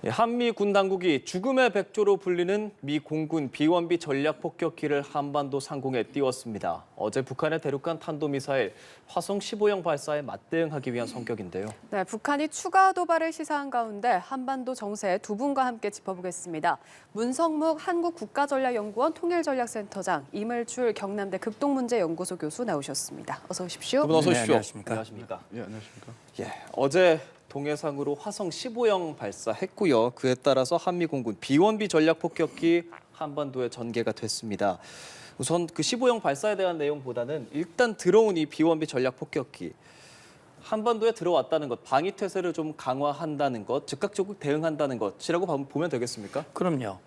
한미 군 당국이 죽음의 백조로 불리는 미 공군 B-1B 전략 폭격기를 한반도 상공에 띄웠습니다. 어제 북한의 대륙간 탄도미사일 화성 15형 발사에 맞대응하기 위한 성격인데요. 네, 북한이 추가 도발을 시사한 가운데 한반도 정세 두 분과 함께 짚어보겠습니다. 문성묵 한국국가전략연구원 통일전략센터장, 이물출 경남대 극동문제연구소 교수 나오셨습니다. 어서 오십시오. 두 분 어서 오십시오. 네, 안녕하십니까. 예, 안녕하십니까. 어제 동해상으로 화성 15형 발사했고요. 그에 따라서 한미 공군 B-1B 전략 폭격기 한반도에 전개가 됐습니다. 우선 그 15형 발사에 대한 내용보다는 일단 들어온 이 B-1B 전략 폭격기 한반도에 들어왔다는 것, 방위 태세를 좀 강화한다는 것, 즉각적으로 대응한다는 것이라고 보면 되겠습니까? 그럼요.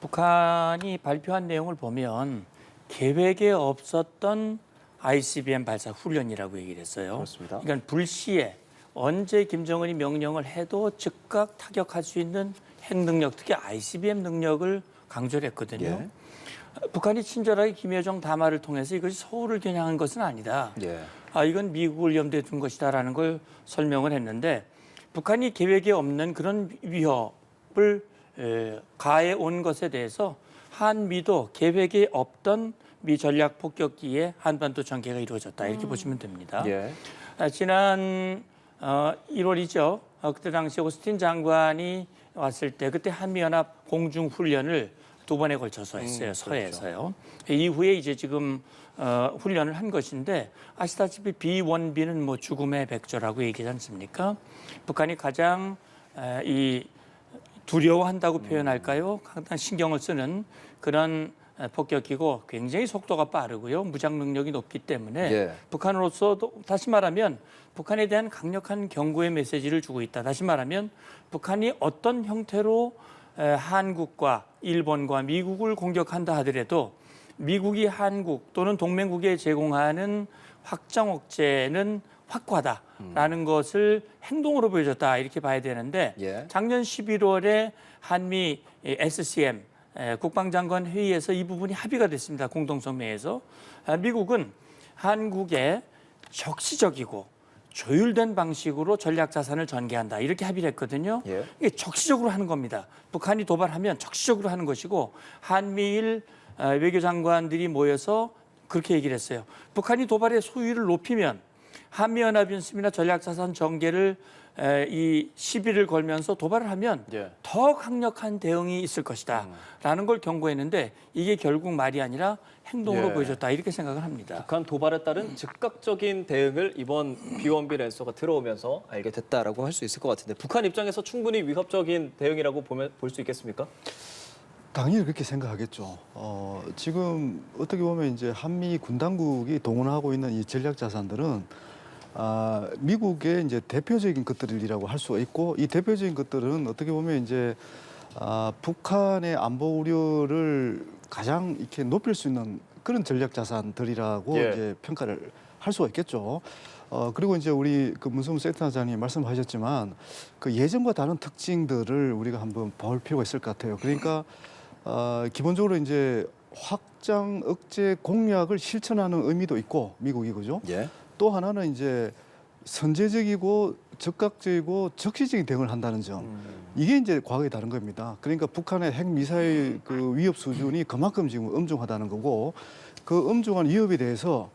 북한이 발표한 내용을 보면 계획에 없었던 ICBM 발사 훈련이라고 얘기를 했어요. 그렇습니다. 그러니까 불시에 언제 김정은이 명령을 해도 즉각 타격할 수 있는 핵 능력, 특히 ICBM 능력을 강조를 했거든요. 예. 북한이 친절하게 김여정 담화를 통해서 이것이 서울을 겨냥한 것은 아니다. 예. 이건 미국을 염두에 둔 것이다라는 걸 설명을 했는데 북한이 계획에 없는 그런 위협을 가해 온 것에 대해서 한미도 계획에 없던 미 전략 폭격기의 한반도 전개가 이루어졌다 이렇게 보시면 됩니다. 예. 지난 1월이죠. 그때 당시 오스틴 장관이 왔을 때 그때 한미연합 공중훈련을 두 번에 걸쳐서 했어요. 서해에서요. 그렇죠. 이후에 이제 지금 훈련을 한 것인데 아시다시피 B-1B는 뭐 죽음의 백조라고 얘기하지 않습니까? 북한이 가장 이 두려워한다고 표현할까요? 가장 신경을 쓰는 그런 폭격기고 굉장히 속도가 빠르고요. 무장 능력이 높기 때문에 예. 북한으로서도 다시 말하면 북한에 대한 강력한 경고의 메시지를 주고 있다. 다시 말하면 북한이 어떤 형태로 한국과 일본과 미국을 공격한다 하더라도 미국이 한국 또는 동맹국에 제공하는 확장 억제는 확고하다라는 것을 행동으로 보여줬다 이렇게 봐야 되는데 예. 작년 11월에 한미 SCM 국방장관 회의에서 이 부분이 합의가 됐습니다. 공동성명에서 미국은 한국에 적시적이고 조율된 방식으로 전략 자산을 전개한다 이렇게 합의를 했거든요. 예. 이게 적시적으로 하는 겁니다. 북한이 도발하면 적시적으로 하는 것이고 한미일 외교장관들이 모여서 그렇게 얘기를 했어요. 북한이 도발의 수위를 높이면 한미연합연습이나 전략자산 전개를 이 시비를 걸면서 도발을 하면 예. 더 강력한 대응이 있을 것이다 라는 걸 경고했는데 이게 결국 말이 아니라 행동으로 예. 보여줬다 이렇게 생각을 합니다. 북한 도발에 따른 즉각적인 대응을 이번 B-1B 랜서가 들어오면서 알게 됐다라고 할 수 있을 것 같은데 북한 입장에서 충분히 위협적인 대응이라고 볼 수 있겠습니까? 당연히 그렇게 생각하겠죠. 지금 어떻게 보면 이제 한미 군 당국이 동원하고 있는 이 전략 자산들은 미국의 이제 대표적인 것들이라고 할 수가 있고 이 대표적인 것들은 어떻게 보면 이제 북한의 안보 우려를 가장 이렇게 높일 수 있는 그런 전략 자산들이라고 예. 이제 평가를 할 수가 있겠죠. 그리고 이제 우리 그 문성무 센터장님 말씀하셨지만 그 예전과 다른 특징들을 우리가 한번 볼 필요가 있을 것 같아요. 그러니까 기본적으로 이제 확장 억제 공약을 실천하는 의미도 있고 미국이 그죠? 예. 또 하나는 이제 선제적이고 적극적이고 적시적인 대응을 한다는 점. 이게 이제 과거에 다른 겁니다. 그러니까 북한의 핵 미사일 그 위협 수준이 그만큼 지금 엄중하다는 거고 그 엄중한 위협에 대해서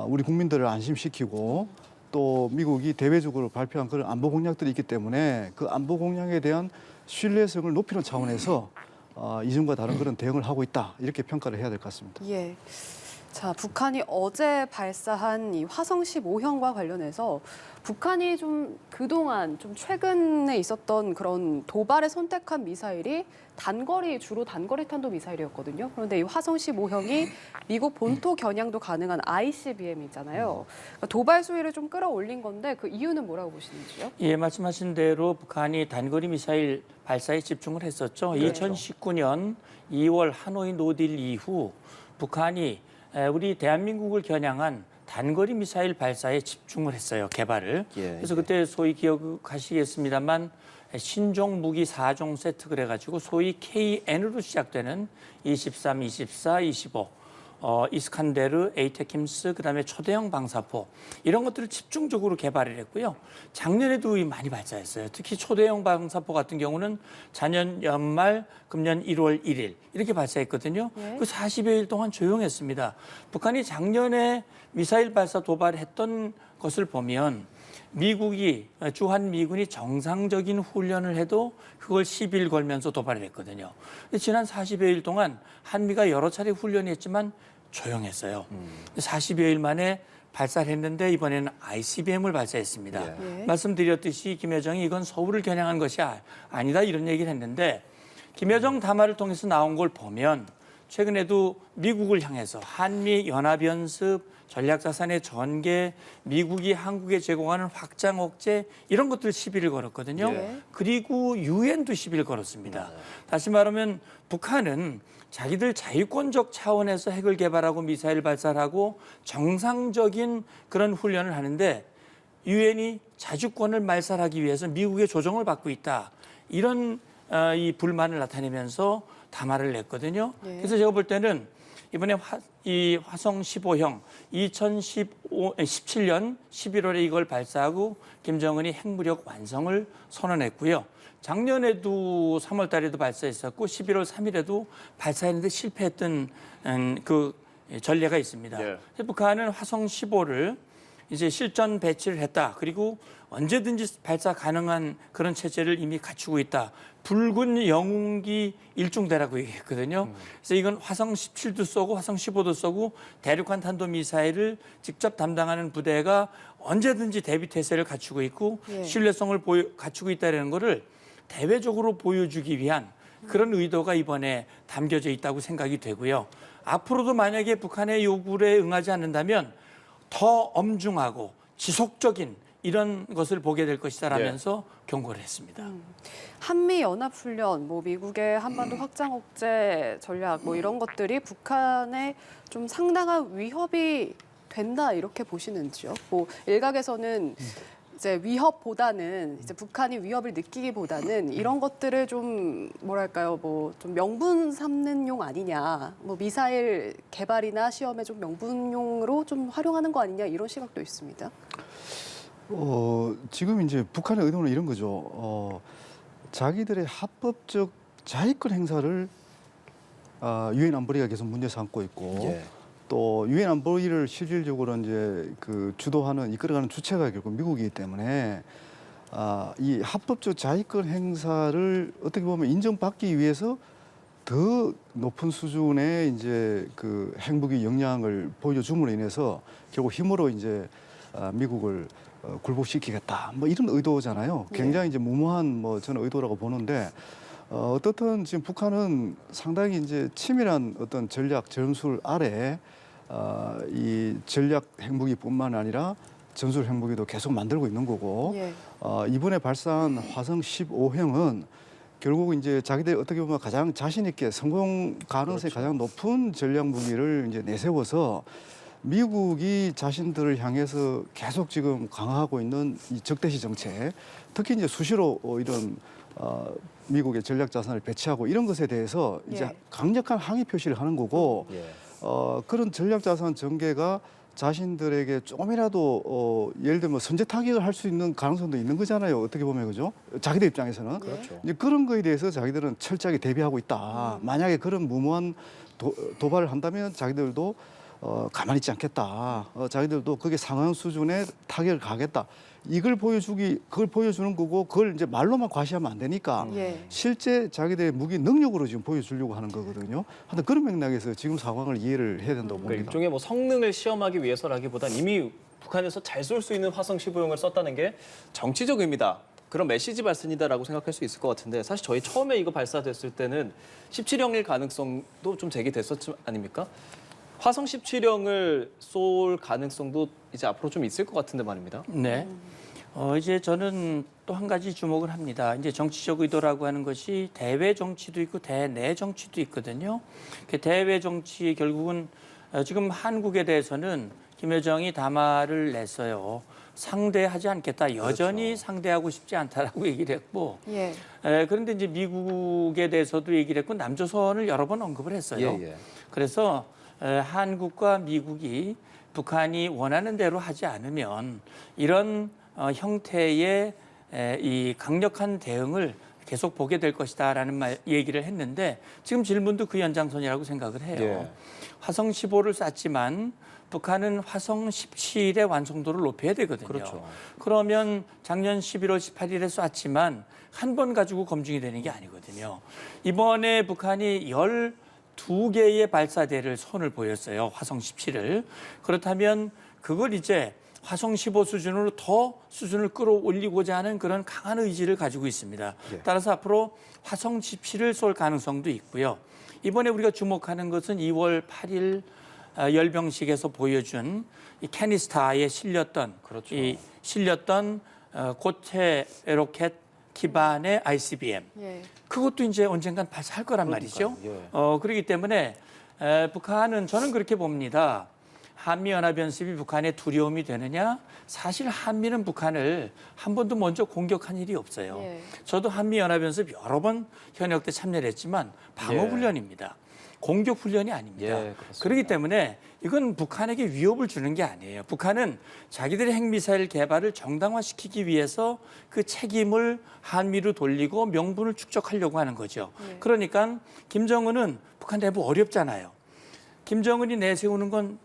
우리 국민들을 안심시키고 또 미국이 대외적으로 발표한 그런 안보 공약들이 있기 때문에 그 안보 공약에 대한 신뢰성을 높이는 차원에서 이전과 다른 그런 대응을 하고 있다 이렇게 평가를 해야 될 것 같습니다. 예. 자, 북한이 어제 발사한 이 화성 15형과 관련해서 북한이 좀 그동안 좀 최근에 있었던 그런 도발에 선택한 미사일이 주로 단거리 탄도 미사일이었거든요. 그런데 이 화성 15형이 미국 본토 겨냥도 가능한 ICBM이잖아요. 그러니까 도발 수위를 좀 끌어올린 건데 그 이유는 뭐라고 보시는지요? 예, 말씀하신 대로 북한이 단거리 미사일 발사에 집중을 했었죠. 그렇죠. 2019년 2월 하노이 노딜 이후 북한이 우리 대한민국을 겨냥한 단거리 미사일 발사에 집중을 했어요, 개발을. 예, 그래서 그때 소위 기억하시겠습니다만 신종 무기 4종 세트 그래가지고 소위 KN으로 시작되는 23, 24, 25 이스칸데르, 에이테킴스, 그다음에 초대형 방사포 이런 것들을 집중적으로 개발을 했고요. 작년에도 많이 발사했어요. 특히 초대형 방사포 같은 경우는 작년 연말, 금년 1월 1일 이렇게 발사했거든요. 예. 그 40여일 동안 조용했습니다. 북한이 작년에 미사일 발사 도발했던 것을 보면 미국이 주한 미군이 정상적인 훈련을 해도 그걸 10일 걸면서 도발을 했거든요. 근데 지난 40여일 동안 한미가 여러 차례 훈련했지만 조용했어요. 40여일 만에 발사를 했는데 이번에는 ICBM을 발사했습니다. 예. 말씀드렸듯이 김여정이 이건 서울을 겨냥한 것이 아니다 이런 얘기를 했는데 김여정 담화를 통해서 나온 걸 보면 최근에도 미국을 향해서 한미 연합연습, 전략자산의 전개, 미국이 한국에 제공하는 확장 억제 이런 것들 시비를 걸었거든요. 예. 그리고 유엔도 시비를 걸었습니다. 다시 말하면 북한은 자기들 자유권적 차원에서 핵을 개발하고 미사일 발사를 하고 정상적인 그런 훈련을 하는데 유엔이 자주권을 말살하기 위해서 미국의 조정을 받고 있다. 이런 이 불만을 나타내면서 담화를 냈거든요. 예. 그래서 제가 볼 때는 이번에 이 화성 15형 2017년 11월에 이걸 발사하고 김정은이 핵무력 완성을 선언했고요. 작년에도 3월 달에도 발사했었고 11월 3일에도 발사했는데 실패했던 그 전례가 있습니다. 예. 북한은 화성 15를 이제 실전 배치를 했다. 그리고 언제든지 발사 가능한 그런 체제를 이미 갖추고 있다. 붉은 영웅기 일중대라고 얘기했거든요. 그래서 이건 화성 17도 쏘고 화성 15도 쏘고 대륙간 탄도 미사일을 직접 담당하는 부대가 언제든지 대비 태세를 갖추고 있고 예. 신뢰성을 갖추고 있다는 거를 대외적으로 보여주기 위한 그런 의도가 이번에 담겨져 있다고 생각이 되고요. 앞으로도 만약에 북한의 요구에 응하지 않는다면 더 엄중하고 지속적인 이런 것을 보게 될 것이다라면서 경고를 했습니다. 한미 연합 훈련, 뭐 미국의 한반도 확장 억제 전략, 뭐 이런 것들이 북한에 좀 상당한 위협이 된다 이렇게 보시는지요? 뭐 일각에서는 이제 위협보다는 이제 북한이 위협을 느끼기보다는 이런 것들을 좀 뭐랄까요, 뭐 좀 명분 삼는 용 아니냐, 뭐 미사일 개발이나 시험에 좀 명분용으로 좀 활용하는 거 아니냐 이런 시각도 있습니다. 지금 이제 북한의 의도는 이런 거죠. 자기들의 합법적 자위권 행사를 유엔 안보리가 계속 문제 삼고 있고 예. 또 유엔 안보리를 실질적으로 이제 그 주도하는 이끌어가는 주체가 결국 미국이기 때문에 이 합법적 자위권 행사를 어떻게 보면 인정받기 위해서 더 높은 수준의 이제 그 핵무기 역량을 보여줌으로 인해서 결국 힘으로 이제 미국을 굴복시키겠다. 뭐 이런 의도잖아요. 굉장히 이제 무모한 뭐 저는 의도라고 보는데 어떻든 지금 북한은 상당히 이제 치밀한 어떤 전략 전술 아래 이 전략 핵무기뿐만 아니라 전술 핵무기도 계속 만들고 있는 거고 예. 이번에 발사한 화성 15형은 결국 이제 자기들 어떻게 보면 가장 자신 있게 성공 가능성이 가장 높은 전략 무기를 이제 내세워서 미국이 자신들을 향해서 계속 지금 강화하고 있는 이 적대시 정책, 특히 이제 수시로 이런 미국의 전략 자산을 배치하고 이런 것에 대해서 이제 예. 강력한 항의 표시를 하는 거고 예. 그런 전략 자산 전개가 자신들에게 조금이라도 예를 들면 선제 타격을 할 수 있는 가능성도 있는 거잖아요. 어떻게 보면 그죠? 자기들 입장에서는 그렇죠. 이제 그런 거에 대해서 자기들은 철저하게 대비하고 있다. 만약에 그런 무모한 도발을 한다면 자기들도 가만히 있지 않겠다. 자기들도 그게 상한 수준의 타격을 가겠다. 그걸 보여주는 거고, 그걸 이제 말로만 과시하면 안 되니까 예. 실제 자기들의 무기 능력으로 지금 보여주려고 하는 거거든요. 하여튼 그런 맥락에서 지금 상황을 이해를 해야 된다고 그러니까 봅니다. 일종의 뭐 성능을 시험하기 위해서라기보단 이미 북한에서 잘 쏠 수 있는 화성 15형을 썼다는 게 정치적 의미다. 그런 메시지 발산이다라고 생각할 수 있을 것 같은데 사실 저희 처음에 이거 발사됐을 때는 17형일 가능성도 좀 제기됐었지 아닙니까? 화성 17형을 쏠 가능성도 이제 앞으로 좀 있을 것 같은데 말입니다. 네. 이제 저는 또 한 가지 주목을 합니다. 이제 정치적 의도라고 하는 것이 대외 정치도 있고 대내 정치도 있거든요. 그 대외 정치 결국은 지금 한국에 대해서는 김여정이 담화를 냈어요. 상대하지 않겠다. 여전히 그렇죠. 상대하고 싶지 않다라고 얘기를 했고 예. 그런데 이제 미국에 대해서도 얘기를 했고 남조선을 여러 번 언급을 했어요. 예. 그래서 한국과 미국이 북한이 원하는 대로 하지 않으면 이런 형태의 이 강력한 대응을 계속 보게 될 것이다라는 얘기를 했는데 지금 질문도 그 연장선이라고 생각을 해요. 예. 화성 15를 쐈지만 북한은 화성 17의 완성도를 높여야 되거든요. 그렇죠. 그러면 작년 11월 18일에 쐈지만 한 번 가지고 검증이 되는 게 아니거든요. 이번에 북한이 12개의 발사대를 손을 보였어요. 화성 17을. 그렇다면 그걸 이제 화성 15 수준으로 더 수준을 끌어올리고자 하는 그런 강한 의지를 가지고 있습니다. 예. 따라서 앞으로 화성 17을 쏠 가능성도 있고요. 이번에 우리가 주목하는 것은 2월 8일 열병식에서 보여준 이 캐니스타에 실렸던 그렇죠. 고체 로켓 기반의 ICBM. 예. 그것도 이제 언젠간 발사할 거란 말이죠. 그러니까요. 그렇기 때문에 북한은 저는 그렇게 봅니다. 한미연합연습이 북한의 두려움이 되느냐? 사실 한미는 북한을 한 번도 먼저 공격한 일이 없어요. 예. 저도 한미연합연습 여러 번 현역 때 참여를 했지만 방어훈련입니다. 공격훈련이 아닙니다. 예, 그렇습니다. 그렇기 때문에 이건 북한에게 위협을 주는 게 아니에요. 북한은 자기들의 핵미사일 개발을 정당화시키기 위해서 그 책임을 한미로 돌리고 명분을 축적하려고 하는 거죠. 네. 그러니까 김정은은 북한 내부 어렵잖아요. 김정은이 내세우는 건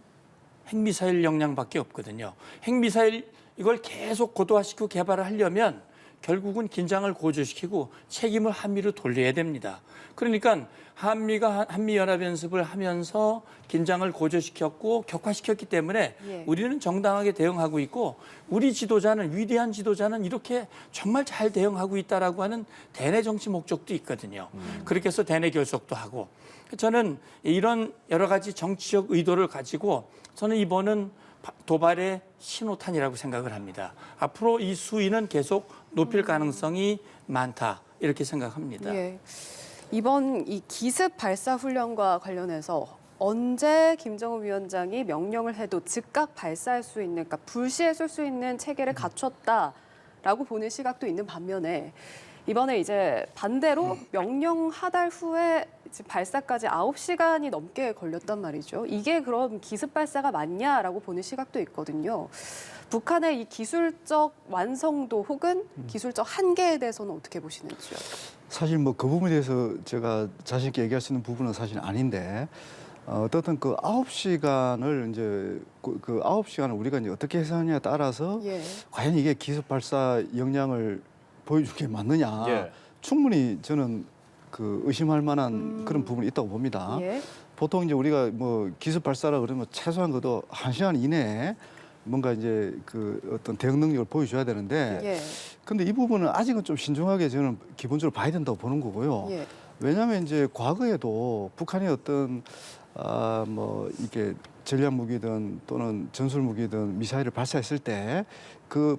핵미사일 역량밖에 없거든요. 핵미사일 이걸 계속 고도화시키고 개발을 하려면 결국은 긴장을 고조시키고 책임을 한미로 돌려야 됩니다. 그러니까 한미가 한미연합연습을 하면서 긴장을 고조시켰고 격화시켰기 때문에 예. 우리는 정당하게 대응하고 있고 우리 지도자는 위대한 지도자는 이렇게 정말 잘 대응하고 있다라고 하는 대내 정치 목적도 있거든요. 그렇게 해서 대내 결속도 하고 저는 이런 여러 가지 정치적 의도를 가지고 저는 이번은 도발의 신호탄이라고 생각을 합니다. 앞으로 이 수위는 계속 높일 가능성이 많다 이렇게 생각합니다. 예. 이번 이 기습 발사 훈련과 관련해서 언제 김정은 위원장이 명령을 해도 즉각 발사할 수 있는, 그러니까 불시에 쏠 수 있는 체계를 갖췄다라고 보는 시각도 있는 반면에 이번에 이제 반대로 명령 하달 후에 이제 발사까지 9시간이 넘게 걸렸단 말이죠. 이게 그럼 기습 발사가 맞냐라고 보는 시각도 있거든요. 북한의 이 기술적 완성도 혹은 기술적 한계에 대해서는 어떻게 보시는지요? 사실 뭐 그 부분에 대해서 제가 자신 있게 얘기할 수 있는 부분은 사실 아닌데 어떻든 그 9시간을 이제 그 9시간을 우리가 이제 어떻게 해석하냐에 따라서 예. 과연 이게 기습 발사 역량을 보여준 게 맞느냐 예. 충분히 저는 그 의심할 만한 그런 부분이 있다고 봅니다. 예. 보통 이제 우리가 뭐 기습 발사라 그러면 최소한 그도 1시간 이내에 뭔가 이제 그 어떤 대응 능력을 보여줘야 되는데 예. 근데 이 부분은 아직은 좀 신중하게 저는 기본적으로 봐야 된다고 보는 거고요. 예. 왜냐하면 이제 과거에도 북한의 어떤 뭐 이게 전략 무기든 또는 전술 무기든 미사일을 발사했을 때 그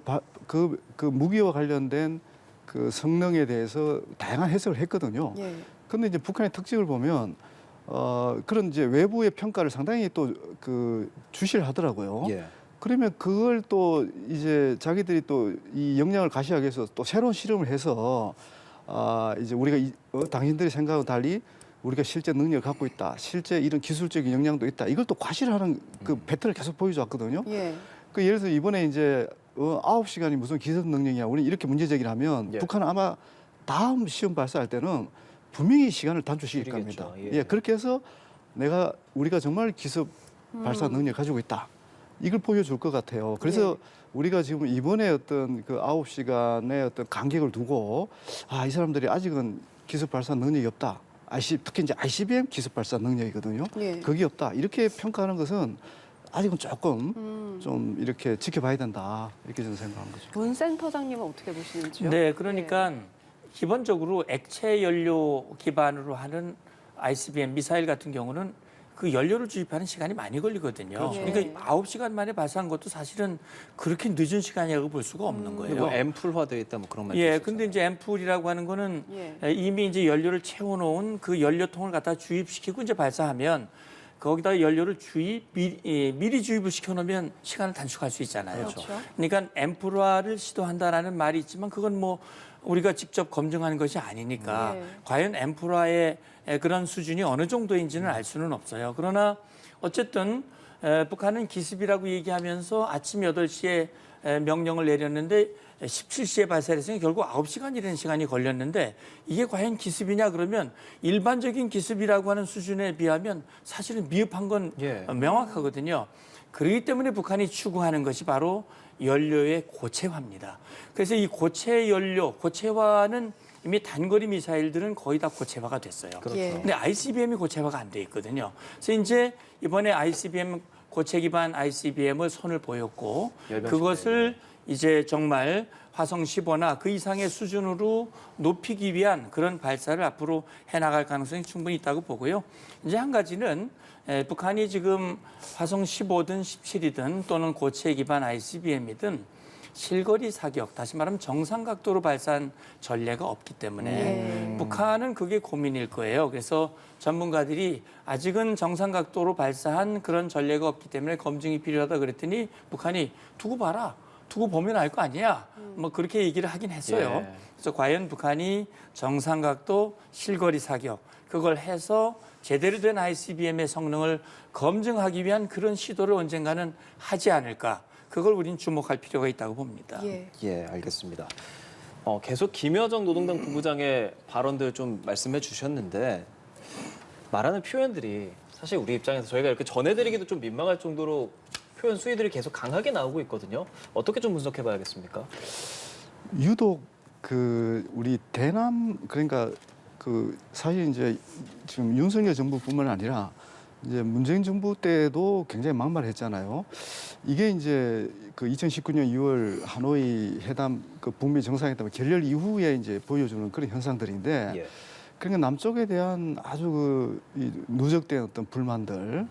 무기와 관련된 그 성능에 대해서 다양한 해석을 했거든요. 예. 근데 이제 북한의 특징을 보면 그런 이제 외부의 평가를 상당히 또 그 주시를 하더라고요. 예. 그러면 그걸 또 이제 자기들이 또 이 역량을 가시하기 위해서 또 새로운 실험을 해서 이제 우리가 당신들이 생각과 달리 우리가 실제 능력을 갖고 있다. 실제 이런 기술적인 역량도 있다. 이걸 또 과시하는 그 배틀을 계속 보여줬거든요. 예. 그 예를 들어서 이번에 이제 9시간이 무슨 기술 능력이냐. 우리 이렇게 문제 제기를 하면 예. 북한은 아마 다음 시험 발사할 때는 분명히 시간을 단축시킬 줄이겠죠. 겁니다. 예. 예, 그렇게 해서 우리가 정말 기습 발사 능력을 가지고 있다. 이걸 보여줄 것 같아요. 그래서 우리가 지금 이번에 어떤 그 9시간의 어떤 간격을 두고 이 사람들이 아직은 기습 발사 능력이 없다. 특히 이제 ICBM 기습 발사 능력이거든요. 예. 그게 없다. 이렇게 평가하는 것은 아직은 조금 좀 이렇게 지켜봐야 된다. 이렇게 저는 생각하는 거죠. 문 센터장님은 어떻게 보시는지요? 네, 그러니까 기본적으로 액체 연료 기반으로 하는 ICBM 미사일 같은 경우는 그 연료를 주입하는 시간이 많이 걸리거든요. 그렇죠. 그러니까 9시간 만에 발사한 것도 사실은 그렇게 늦은 시간이라고 볼 수가 없는 거예요. 뭐 앰플화되어 있다 뭐 그런 말. 예, 근데 이제 앰플이라고 하는 거는 이미 이제 연료를 채워놓은 그 연료통을 갖다 주입시키고 이제 발사하면 거기다 연료를 미리 주입을 시켜놓으면 시간을 단축할 수 있잖아요. 그렇죠. 그러니까 앰플화를 시도한다라는 말이 있지만 그건 뭐 우리가 직접 검증하는 것이 아니니까 과연 앰플화의 그런 수준이 어느 정도인지는 알 수는 없어요. 그러나 어쨌든 북한은 기습이라고 얘기하면서 아침 8시에 명령을 내렸는데 17시에 발사했으니 결국 9시간이라는 시간이 걸렸는데 이게 과연 기습이냐 그러면 일반적인 기습이라고 하는 수준에 비하면 사실은 미흡한 건 예. 명확하거든요. 그렇기 때문에 북한이 추구하는 것이 바로 연료의 고체화입니다. 그래서 이 고체 연료, 고체화는 이미 단거리 미사일들은 거의 다 고체화가 됐어요. 그렇죠. 예. 근데 ICBM이 고체화가 안 돼 있거든요. 그래서 이제 이번에 ICBM 고체 기반 ICBM을 손을 보였고 열병식 그것을 이제 정말 화성 15나 그 이상의 수준으로 높이기 위한 그런 발사를 앞으로 해나갈 가능성이 충분히 있다고 보고요. 이제 한 가지는 북한이 지금 화성 15든 17이든 또는 고체 기반 ICBM이든 실거리 사격, 다시 말하면 정상 각도로 발사한 전례가 없기 때문에 북한은 그게 고민일 거예요. 그래서 전문가들이 아직은 정상 각도로 발사한 그런 전례가 없기 때문에 검증이 필요하다 그랬더니 북한이 두고 봐라. 두고 보면 알 거 아니야. 뭐 그렇게 얘기를 하긴 했어요. 예. 그래서 과연 북한이 정상 각도 실거리 사격 그걸 해서 제대로 된 ICBM의 성능을 검증하기 위한 그런 시도를 언젠가는 하지 않을까. 그걸 우린 주목할 필요가 있다고 봅니다. 예. 예, 알겠습니다. 계속 김여정 노동당 부부장의 발언들 좀 말씀해 주셨는데 말하는 표현들이 사실 우리 입장에서 저희가 이렇게 전해드리기도 좀 민망할 정도로 표현 수위들이 계속 강하게 나오고 있거든요. 어떻게 좀 분석해 봐야겠습니까? 유독 그 우리 대남 그러니까 그 사실 이제 지금 윤석열 정부뿐만 아니라 이제 문재인 정부 때도 굉장히 막말했잖아요. 이게 이제 그 2019년 2월 하노이 회담 그 북미 정상회담 결렬 이후에 이제 보여주는 그런 현상들인데 예. 그러니까 남쪽에 대한 아주 이 누적된 어떤 불만들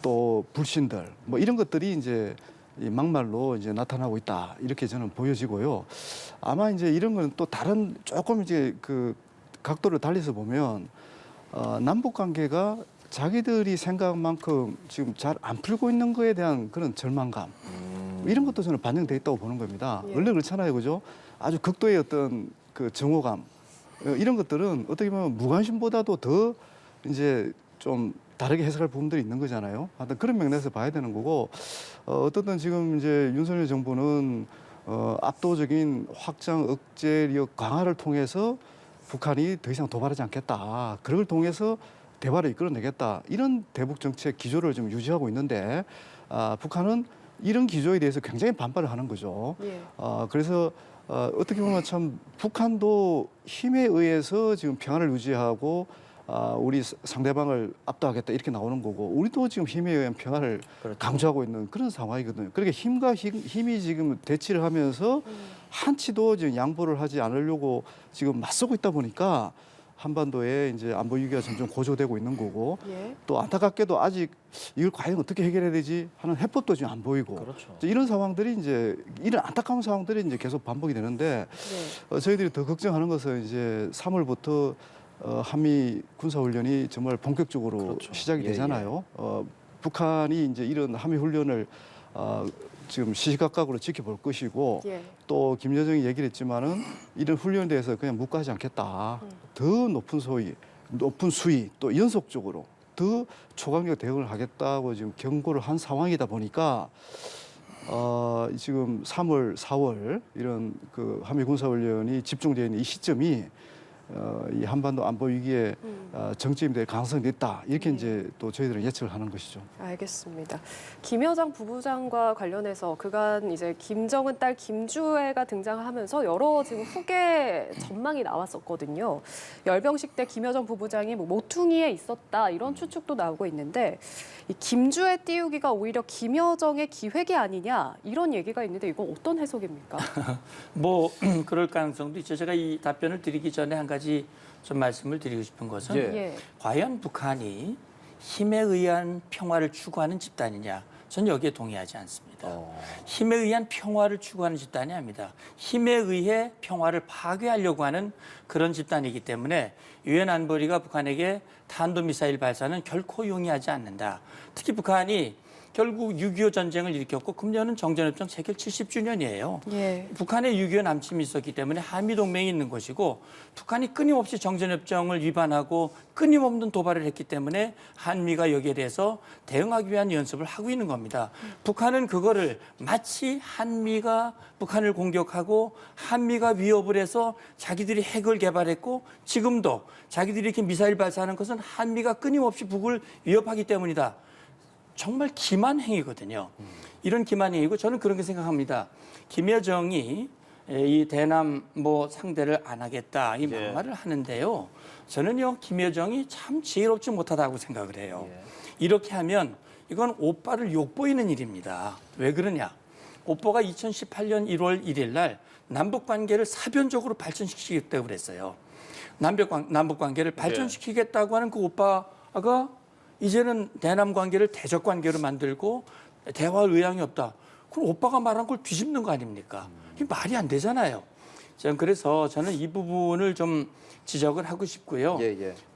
또 불신들 뭐 이런 것들이 이제 이 막말로 이제 나타나고 있다 이렇게 저는 보여지고요. 아마 이제 이런 거는 또 다른 조금 이제 그 각도를 달리서 보면 남북 관계가 자기들이 생각만큼 지금 잘 안 풀고 있는 거에 대한 그런 절망감 이런 것도 저는 반영돼 있다고 보는 겁니다. 예. 원래 그렇잖아요, 그죠? 아주 극도의 어떤 그 정오감 이런 것들은 어떻게 보면 무관심보다도 더 이제 좀 다르게 해석할 부분들이 있는 거잖아요. 하여튼 그런 맥락에서 봐야 되는 거고 어떻든 지금 이제 윤석열 정부는 압도적인 확장 억제력 강화를 통해서 북한이 더 이상 도발하지 않겠다. 그걸 통해서 대화를 이끌어내겠다. 이런 대북 정책 기조를 좀 유지하고 있는데 북한은 이런 기조에 대해서 굉장히 반발을 하는 거죠. 예. 그래서 어떻게 보면 참 북한도 힘에 의해서 지금 평화를 유지하고 우리 상대방을 압도하겠다 이렇게 나오는 거고 우리도 지금 힘에 의한 평화를 그렇죠. 강조하고 있는 그런 상황이거든요. 그러니까 힘과 힘이 지금 대치를 하면서 한치도 지금 양보를 하지 않으려고 지금 맞서고 있다 보니까 한반도에 이제 안보 위기가 점점 고조되고 있는 거고 예. 또 안타깝게도 아직 이걸 과연 어떻게 해결해야 되지 하는 해법도 지금 안 보이고 그렇죠. 이런 상황들이 이제 이런 안타까운 상황들이 이제 계속 반복이 되는데 네. 저희들이 더 걱정하는 것은 이제 3월부터 한미 군사훈련이 정말 본격적으로 그렇죠. 시작이 예, 되잖아요. 북한이 이제 이런 한미 훈련을 지금 시시각각으로 지켜볼 것이고 예. 또 김여정이 얘기를 했지만은 이런 훈련에 대해서 그냥 묵과하지 않겠다. 더 높은 수위 또 연속적으로 더 초강력 대응을 하겠다고 지금 경고를 한 상황이다 보니까 지금 3월, 4월 이런 그 한미 군사훈련이 집중되어 있는 이 시점이 이 한반도 안보 위기에 정점이 될 가능성이 있다. 이렇게 이제 또 저희들은 예측을 하는 것이죠. 알겠습니다. 김여정 부부장과 관련해서 그간 이제 김정은 딸 김주애가 등장하면서 여러 지금 후계 전망이 나왔었거든요. 열병식 때 김여정 부부장이 뭐 모퉁이에 있었다 이런 추측도 나오고 있는데 이 김주애 띄우기가 오히려 김여정의 기획이 아니냐 이런 얘기가 있는데 이건 어떤 해석입니까? 뭐 그럴 가능성도 있죠. 제가 이 답변을 드리기 전에 한 가지 좀 말씀을 드리고 싶은 것은 예. 예. 과연 북한이 힘에 의한 평화를 추구하는 집단이냐? 전 여기에 동의하지 않습니다. 힘에 의한 평화를 추구하는 집단이 아닙니다. 힘에 의해 평화를 파괴하려고 하는 그런 집단이기 때문에 유엔 안보리가 북한에게 탄도미사일 발사는 결코 용이하지 않는다. 특히 북한이 결국 6.25 전쟁을 일으켰고 금년은 정전협정 체결 70주년이에요. 예. 북한에 6.25 남침이 있었기 때문에 한미동맹이 있는 것이고 북한이 끊임없이 정전협정을 위반하고 끊임없는 도발을 했기 때문에 한미가 여기에 대해서 대응하기 위한 연습을 하고 있는 겁니다. 북한은 그거를 마치 한미가 북한을 공격하고 한미가 위협을 해서 자기들이 핵을 개발했고 지금도 자기들이 이렇게 미사일 발사하는 것은 한미가 끊임없이 북을 위협하기 때문이다. 정말 기만 행위거든요. 이런 기만 행위고 저는 그런 게 생각합니다. 김여정이 이 대남 상대를 안 하겠다 이 막말을 하는데요. 저는요 김여정이 참 지혜롭지 못하다고 생각을 해요. 이렇게 하면 이건 오빠를 욕보이는 일입니다. 왜 그러냐? 오빠가 2018년 1월 1일 날 남북 관계를 사변적으로 발전시키겠다고 그랬어요. 남북 관계를 발전시키겠다고 하는 그 오빠가 이제는 대남 관계를 대적 관계로 만들고 대화할 의향이 없다. 그럼 오빠가 말한 걸 뒤집는 거 아닙니까? 이게 말이 안 되잖아요. 그래서 저는 이 부분을 좀 지적을 하고 싶고요.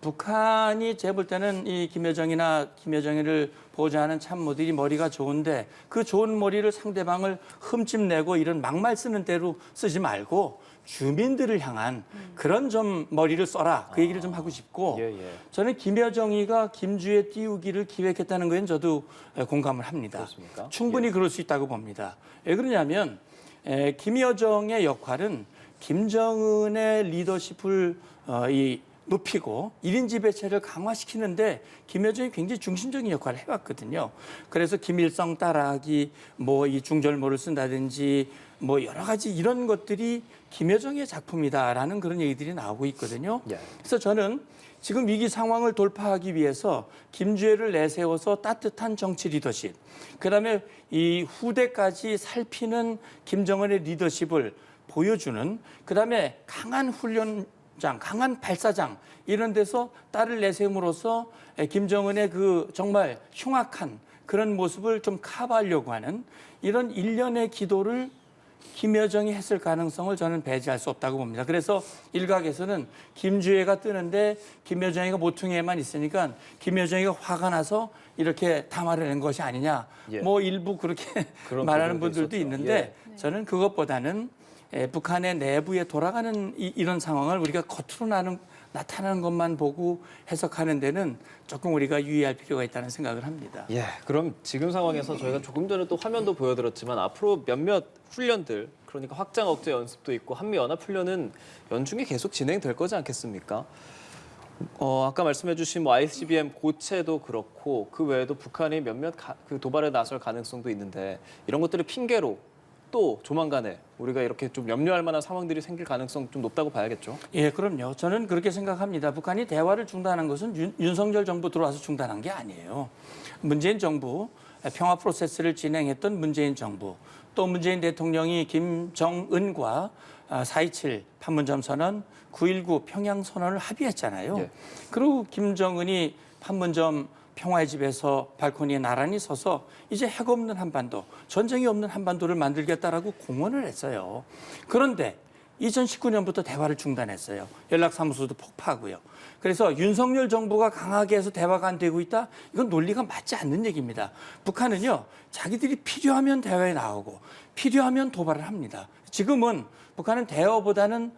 북한이 제가 볼 때는 이 김여정이나 김여정이를 보좌하는 참모들이 머리가 좋은데 그 좋은 머리를 상대방을 흠집내고 이런 막말 쓰는 대로 쓰지 말고 주민들을 향한 그런 좀 머리를 써라. 그 얘기를 좀 하고 싶고 저는 김여정이가 김주의 띄우기를 기획했다는 거에는 저도 공감을 합니다. 그렇습니까? 충분히 그럴 수 있다고 봅니다. 왜 그러냐면 김여정의 역할은 김정은의 리더십을 높이고 1인 지배체를 강화시키는데 김여정이 굉장히 중심적인 역할을 해왔거든요. 그래서 김일성 따라하기, 이 중절모를 쓴다든지 여러 가지 이런 것들이 김여정의 작품이다라는 그런 얘기들이 나오고 있거든요. 그래서 저는 지금 위기 상황을 돌파하기 위해서 김주애를 내세워서 따뜻한 정치 리더십, 그다음에 이 후대까지 살피는 김정은의 리더십을 보여주는, 그다음에 강한 훈련장, 강한 발사장 이런 데서 딸을 내세움으로써 김정은의 그 정말 흉악한 그런 모습을 좀 커버하려고 하는 이런 일련의 기도를 김여정이 했을 가능성을 저는 배제할 수 없다고 봅니다. 그래서 일각에서는 김주애가 뜨는데 김여정이가 모퉁이에만 있으니까 김여정이가 화가 나서 이렇게 담화를 낸 것이 아니냐. 일부 그렇게 말하는 분들도 있는데 저는 그것보다는 북한의 내부에 돌아가는 이런 상황을 우리가 겉으로 나타나는 것만 보고 해석하는 데는 조금 우리가 유의할 필요가 있다는 생각을 합니다. 그럼 지금 상황에서 저희가 조금 전에 또 화면도 보여드렸지만 앞으로 몇몇 훈련들, 그러니까 확장 억제 연습도 있고 한미연합훈련은 연중에 계속 진행될 거지 않겠습니까? 아까 말씀해주신 ICBM 고체도 그렇고 그 외에도 북한이 몇몇 그 도발에 나설 가능성도 있는데 이런 것들을 핑계로 또 조만간에 우리가 이렇게 좀 염려할 만한 상황들이 생길 가능성 좀 높다고 봐야겠죠? 그럼요. 저는 그렇게 생각합니다. 북한이 대화를 중단한 것은 윤석열 정부 들어와서 중단한 게 아니에요. 문재인 정부, 평화 프로세스를 진행했던 문재인 정부, 또 문재인 대통령이 김정은과 4.27 판문점 선언, 9.19 평양 선언을 합의했잖아요. 그리고 김정은이 판문점 평화의 집에서 발코니에 나란히 서서 이제 핵 없는 한반도, 전쟁이 없는 한반도를 만들겠다라고 공언을 했어요. 그런데 2019년부터 대화를 중단했어요. 연락사무소도 폭파하고요. 그래서 윤석열 정부가 강하게 해서 대화가 안 되고 있다? 이건 논리가 맞지 않는 얘기입니다. 북한은요, 자기들이 필요하면 대화에 나오고 필요하면 도발을 합니다. 지금은 북한은 대화보다는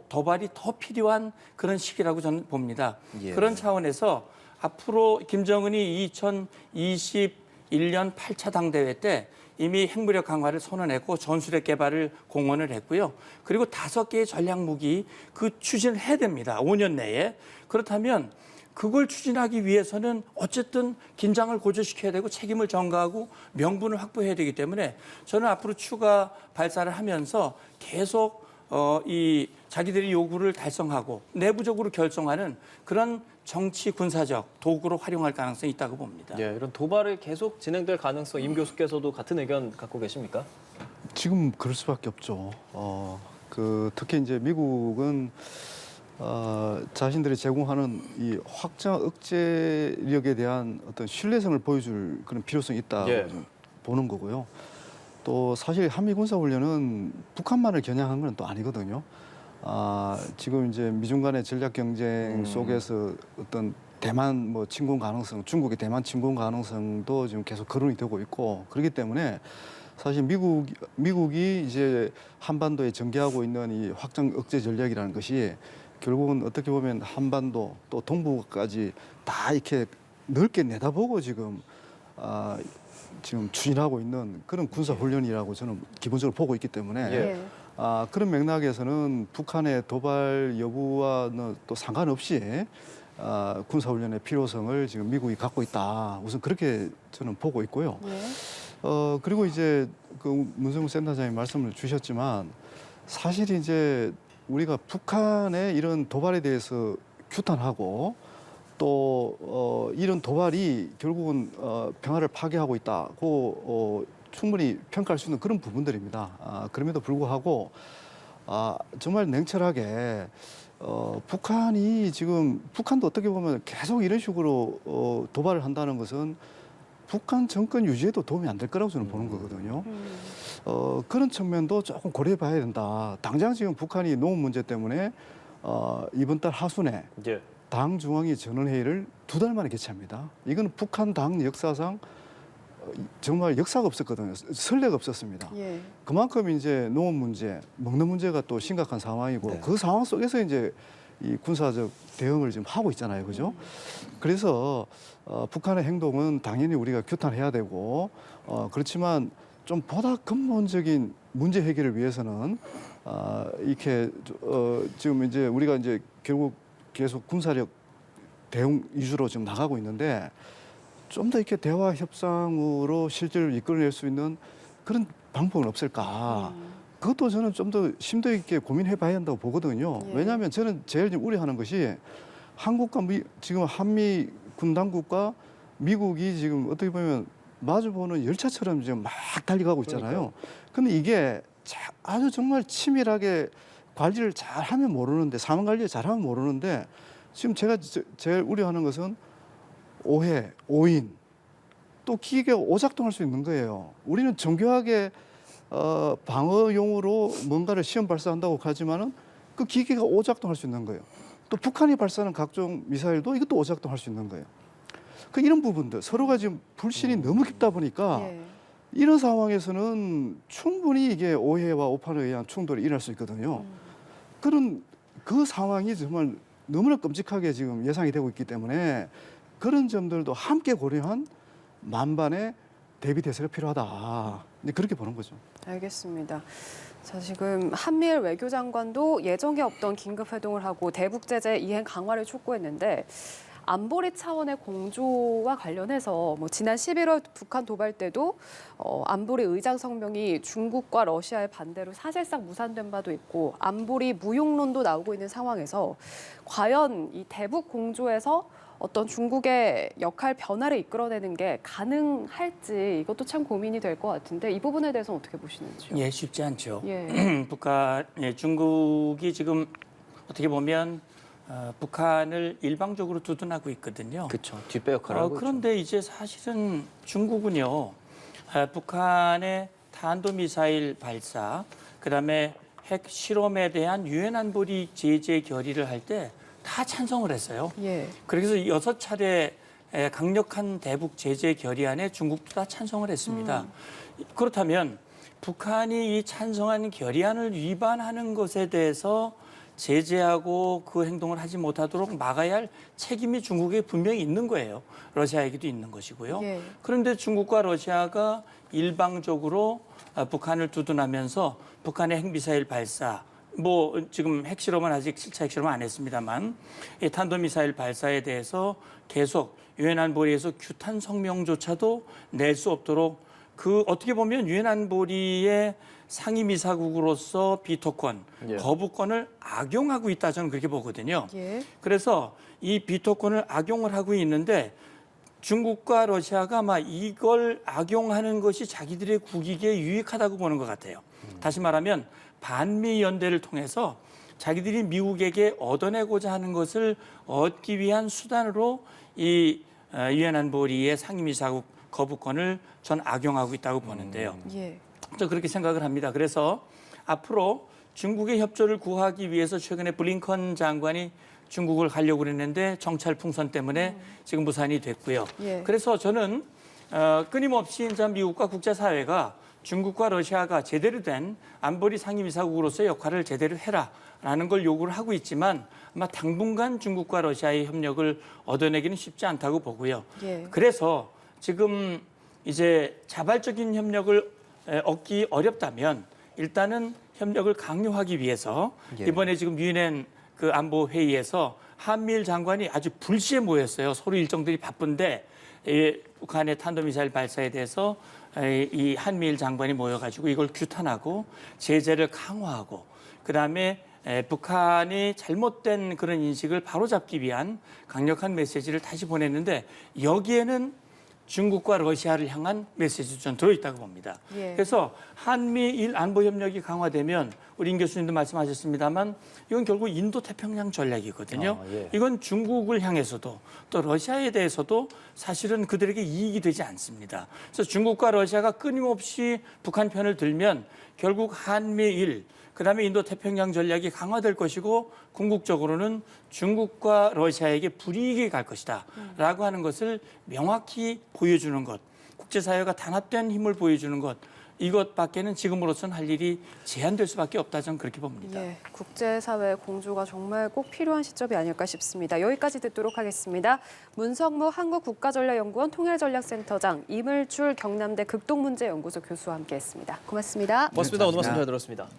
도발이 더 필요한 그런 시기라고 저는 봅니다. 그런 차원에서 앞으로 김정은이 2021년 8차 당대회 때 이미 핵무력 강화를 선언했고 전술핵 개발을 공언을 했고요. 그리고 5개의 전략무기 그 추진을 해야 됩니다. 5년 내에. 그렇다면 그걸 추진하기 위해서는 어쨌든 긴장을 고조시켜야 되고 책임을 전가하고 명분을 확보해야 되기 때문에 저는 앞으로 추가 발사를 하면서 계속 이 자기들의 요구를 달성하고 내부적으로 결정하는 그런 정치 군사적 도구로 활용할 가능성이 있다고 봅니다. 이런 도발이 계속 진행될 가능성, 임 교수께서도 같은 의견 갖고 계십니까? 지금 그럴 수밖에 없죠. 특히 이제 미국은 자신들이 제공하는 이 확장 억제력에 대한 어떤 신뢰성을 보여줄 그런 필요성이 있다고 보는 거고요. 또 사실 한미 군사훈련은 북한만을 겨냥한 건 또 아니거든요. 지금 이제 미중 간의 전략 경쟁 속에서 어떤 대만 뭐 침공 가능성, 중국의 대만 침공 가능성도 지금 계속 거론이 되고 있고 그렇기 때문에 사실 미국이 이제 한반도에 전개하고 있는 이 확장 억제 전략이라는 것이 결국은 어떻게 보면 한반도 또 동북까지 다 이렇게 넓게 내다보고 지금 지금 추진하고 있는 그런 군사 훈련이라고 저는 기본적으로 보고 있기 때문에 예. 그런 맥락에서는 북한의 도발 여부와는 또 상관없이 군사 훈련의 필요성을 지금 미국이 갖고 있다. 우선 그렇게 저는 보고 있고요. 예. 그리고 이제 그 문성국 센터장님 말씀을 주셨지만 사실 이제 우리가 북한의 이런 도발에 대해서 규탄하고 또 이런 도발이 결국은 평화를 파괴하고 있다고 충분히 평가할 수 있는 그런 부분들입니다. 그럼에도 불구하고 정말 냉철하게 북한이 지금 북한도 어떻게 보면 계속 이런 식으로 도발을 한다는 것은 북한 정권 유지에도 도움이 안 될 거라고 저는 보는 거거든요. 그런 측면도 조금 고려해 봐야 된다. 당장 지금 북한이 노무 문제 때문에 이번 달 하순에 예. 당 중앙위 전원회의를 2달 만에 개최합니다. 이건 북한 당 역사상 정말 역사가 없었거든요. 선례가 없었습니다. 예. 그만큼 이제 노무 문제, 먹는 문제가 또 심각한 상황이고 네. 그 상황 속에서 이제 이 군사적 대응을 지금 하고 있잖아요, 그죠? 그래서 북한의 행동은 당연히 우리가 규탄해야 되고 그렇지만 좀 보다 근본적인 문제 해결을 위해서는 이렇게 지금 이제 우리가 이제 결국 계속 군사력 대응 위주로 지금 나가고 있는데 좀 더 이렇게 대화 협상으로 실제로 이끌어낼 수 있는 그런 방법은 없을까? 그것도 저는 좀 더 심도 있게 고민해 봐야 한다고 보거든요. 예. 왜냐하면 저는 제일 좀 우려하는 것이 한국과 지금 한미 군 당국과 미국이 지금 어떻게 보면 마주보는 열차처럼 지금 막 달려가고 있잖아요. 근데 이게 아주 정말 치밀하게 관리를 잘하면 모르는데 상황 관리를 잘하면 모르는데 지금 제가 제일 우려하는 것은 오해, 오인 또 기계가 오작동할 수 있는 거예요. 우리는 정교하게 방어용으로 뭔가를 시험 발사한다고 하지만은 그 기계가 오작동할 수 있는 거예요. 또 북한이 발사하는 각종 미사일도 이것도 오작동할 수 있는 거예요. 그 이런 부분들 서로가 지금 불신이 너무 깊다 보니까 예. 이런 상황에서는 충분히 이게 오해와 오판에 의한 충돌이 일어날 수 있거든요. 그런 그 상황이 정말 너무나 끔찍하게 지금 예상이 되고 있기 때문에 그런 점들도 함께 고려한 만반의 대비 대책이 필요하다. 이제 그렇게 보는 거죠. 알겠습니다. 자, 지금 한미일 외교장관도 예정에 없던 긴급 회동을 하고 대북 제재 이행 강화를 촉구했는데 안보리 차원의 공조와 관련해서 뭐 지난 11월 북한 도발 때도 안보리 의장 성명이 중국과 러시아의 반대로 사실상 무산된 바도 있고 안보리 무용론도 나오고 있는 상황에서 과연 이 대북 공조에서 어떤 중국의 역할 변화를 이끌어내는 게 가능할지 이것도 참 고민이 될 것 같은데 이 부분에 대해서는 어떻게 보시는지요? 예, 쉽지 않죠. 예. 중국이 지금 어떻게 보면 북한을 일방적으로 두둔하고 있거든요. 그렇죠. 뒷배 역할을 하고 그런데 이제 사실은 중국은요, 북한의 탄도미사일 발사, 그다음에 핵 실험에 대한 유엔 안보리 제재 결의를 할 때 다 찬성을 했어요. 예. 그래서 6차례 강력한 대북 제재 결의안에 중국도 다 찬성을 했습니다. 그렇다면 북한이 이 찬성한 결의안을 위반하는 것에 대해서 제재하고 그 행동을 하지 못하도록 막아야 할 책임이 중국에 분명히 있는 거예요. 러시아에게도 있는 것이고요. 예. 그런데 중국과 러시아가 일방적으로 북한을 두둔하면서 북한의 핵미사일 발사, 뭐 지금 핵실험은 아직 7차 핵실험 안 했습니다만 이 탄도미사일 발사에 대해서 계속 유엔 안보리에서 규탄 성명조차도 낼 수 없도록 그 어떻게 보면 유엔 안보리의 상임이사국으로서 비토권, 예. 거부권을 악용하고 있다 저는 그렇게 보거든요. 예. 그래서 이 비토권을 악용을 하고 있는데 중국과 러시아가 아마 이걸 악용하는 것이 자기들의 국익에 유익하다고 보는 것 같아요. 다시 말하면 반미 연대를 통해서 자기들이 미국에게 얻어내고자 하는 것을 얻기 위한 수단으로 이 유엔 안보리의 상임이사국 거부권을 전 악용하고 있다고 보는데요. 예. 저 그렇게 생각을 합니다. 그래서 앞으로 중국의 협조를 구하기 위해서 최근에 블링컨 장관이 중국을 가려고 그랬는데 정찰 풍선 때문에 지금 무산이 됐고요. 예. 그래서 저는 끊임없이 이제 미국과 국제사회가 중국과 러시아가 제대로 된 안보리 상임이사국으로서의 역할을 제대로 해라라는 걸 요구를 하고 있지만 아마 당분간 중국과 러시아의 협력을 얻어내기는 쉽지 않다고 보고요. 예. 그래서 지금 이제 자발적인 협력을 얻기 어렵다면 일단은 협력을 강요하기 위해서 예. 이번에 지금 유엔 그 안보 회의에서 한미일 장관이 아주 불시에 모였어요. 서로 일정들이 바쁜데 북한의 탄도미사일 발사에 대해서 이 한미일 장관이 모여가지고 이걸 규탄하고 제재를 강화하고 그다음에 북한이 잘못된 그런 인식을 바로잡기 위한 강력한 메시지를 다시 보냈는데 여기에는 중국과 러시아를 향한 메시지도 좀 들어있다고 봅니다. 예. 그래서 한미일 안보 협력이 강화되면 우리 임 교수님도 말씀하셨습니다만 이건 결국 인도 태평양 전략이거든요. 예. 이건 중국을 향해서도 또 러시아에 대해서도 사실은 그들에게 이익이 되지 않습니다. 그래서 중국과 러시아가 끊임없이 북한 편을 들면 결국 한미일 그다음에 인도 태평양 전략이 강화될 것이고 궁극적으로는 중국과 러시아에게 불이익이 갈 것이다라고 하는 것을 명확히 보여주는 것, 국제사회가 단합된 힘을 보여주는 것 이것밖에는 지금으로서는 할 일이 제한될 수밖에 없다 저는 그렇게 봅니다. 예, 국제사회 공조가 정말 꼭 필요한 시점이 아닐까 싶습니다. 여기까지 듣도록 하겠습니다. 문성무 한국국가전략연구원 통일전략센터장, 이물줄 경남대 극동문제연구소 교수와 함께했습니다. 고맙습니다. 고맙습니다. 오늘 말씀 잘 들었습니다.